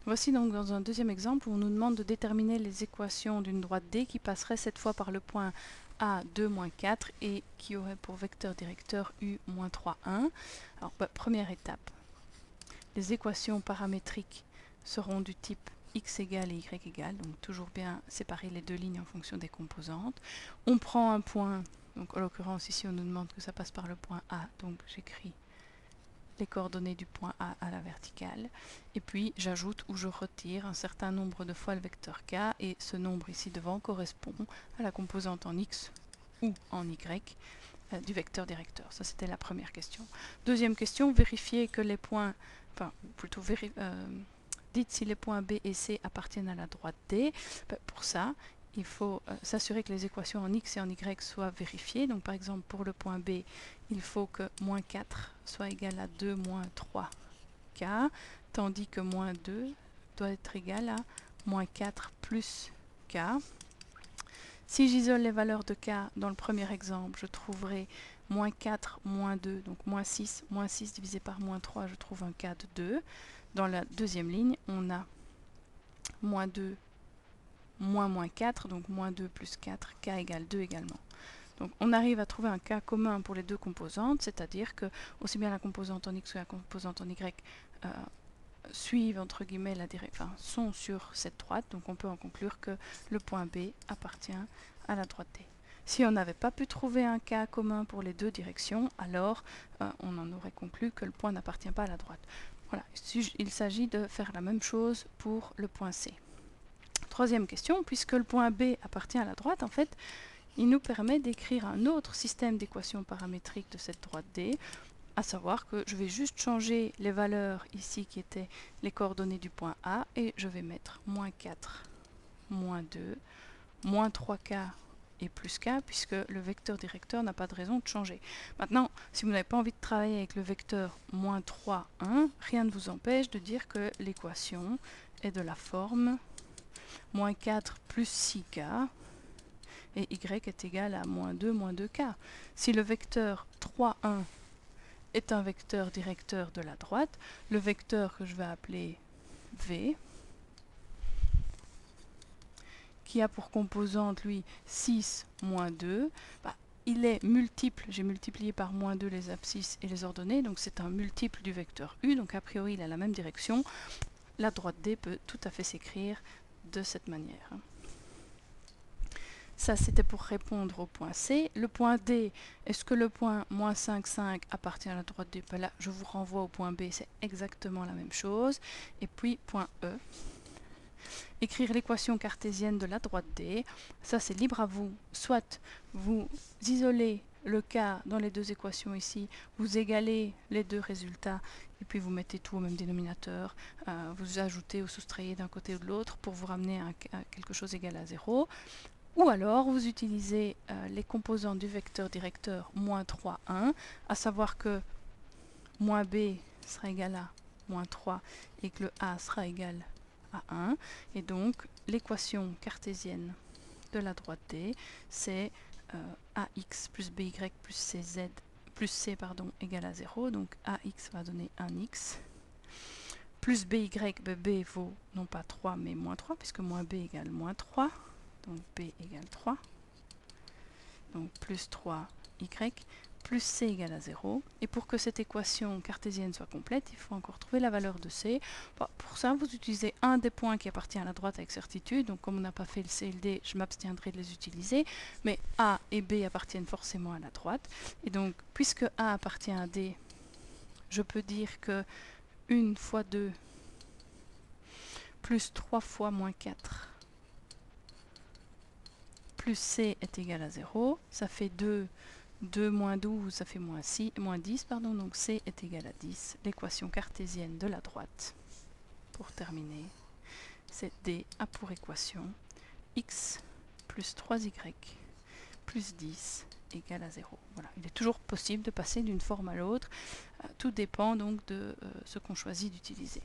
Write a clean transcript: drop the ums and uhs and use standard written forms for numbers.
Voici donc dans un deuxième exemple où on nous demande de déterminer les équations d'une droite D qui passerait cette fois par le point A 2, 4 et qui aurait pour vecteur directeur U, 3, 1. Alors, première étape, les équations paramétriques seront du type x égale et y égale, donc toujours bien séparer les deux lignes en fonction des composantes. On prend un point, donc en l'occurrence ici on nous demande que ça passe par le point A, donc j'écris les coordonnées du point A à la verticale, et puis j'ajoute ou je retire un certain nombre de fois le vecteur k, et ce nombre ici devant correspond à la composante en x ou en y du vecteur directeur. Ça c'était la première question. Deuxième question, vérifier que les points, enfin plutôt dites si les points B et C appartiennent à la droite D. Pour ça, il faut s'assurer que les équations en x et en y soient vérifiées. Donc par exemple pour le point B, il faut que moins 4 soit égal à 2 moins 3k, tandis que moins 2 doit être égal à moins 4 plus k. Si j'isole les valeurs de k dans le premier exemple, je trouverai moins 4, moins 2, donc moins 6 divisé par moins 3, je trouve un k de 2. Dans la deuxième ligne, on a moins 2 moins 4, donc moins 2 plus 4, k égale 2 également. Donc on arrive à trouver un k commun pour les deux composantes, c'est-à-dire que aussi bien la composante en x que la composante en y suivent entre guillemets sont sur cette droite, donc on peut en conclure que le point B appartient à la droite D. Si on n'avait pas pu trouver un k commun pour les deux directions, alors on en aurait conclu que le point n'appartient pas à la droite. Voilà, il s'agit de faire la même chose pour le point C. Troisième question, puisque le point B appartient à la droite, en fait, il nous permet d'écrire un autre système d'équations paramétriques de cette droite D, à savoir que je vais juste changer les valeurs ici qui étaient les coordonnées du point A, et je vais mettre moins 4, moins 2, moins 3k et plus k, puisque le vecteur directeur n'a pas de raison de changer. Maintenant, si vous n'avez pas envie de travailler avec le vecteur moins 3, 1, rien ne vous empêche de dire que l'équation est de la forme moins 4 plus 6k, et y est égal à moins 2k. Si le vecteur 3, 1 est un vecteur directeur de la droite, le vecteur que je vais appeler V, qui a pour composante, lui, 6, moins 2, il est multiple, j'ai multiplié par moins 2 les abscisses et les ordonnées, donc c'est un multiple du vecteur U, donc a priori il a la même direction. La droite D peut tout à fait s'écrire de cette manière. Ça, c'était pour répondre au point C. Le point D, est-ce que le point moins 5, 5 appartient à la droite D? Là, je vous renvoie au point B, c'est exactement la même chose. Et puis, point E, écrire l'équation cartésienne de la droite D. Ça, c'est libre à vous. Soit vous isolez le k dans les deux équations ici, vous égalez les deux résultats, et puis vous mettez tout au même dénominateur, vous ajoutez ou soustrayez d'un côté ou de l'autre pour vous ramener à quelque chose égal à 0. Ou alors, vous utilisez les composantes du vecteur directeur moins 3, 1, à savoir que moins b sera égal à moins 3 et que le a sera égal à 1. Et donc, l'équation cartésienne de la droite D, c'est ax plus by plus c égale à 0. Donc, ax va donner 1x. Plus by, b vaut non pas 3 mais moins 3, puisque moins b égale moins 3. Donc b égale 3, donc plus 3y, plus c égale à 0. Et pour que cette équation cartésienne soit complète, il faut encore trouver la valeur de c. Pour ça, vous utilisez un des points qui appartient à la droite avec certitude. Donc comme on n'a pas fait le c et le d, je m'abstiendrai de les utiliser. Mais a et b appartiennent forcément à la droite. Et donc, puisque a appartient à d, je peux dire que 1 fois 2 plus 3 fois moins 4 plus c est égal à 0, ça fait 2 moins 12, ça fait moins 10, donc c est égal à 10. L'équation cartésienne de la droite, pour terminer, c'est D a pour équation x plus 3y plus 10 égale à 0. Voilà. Il est toujours possible de passer d'une forme à l'autre, tout dépend donc de ce qu'on choisit d'utiliser.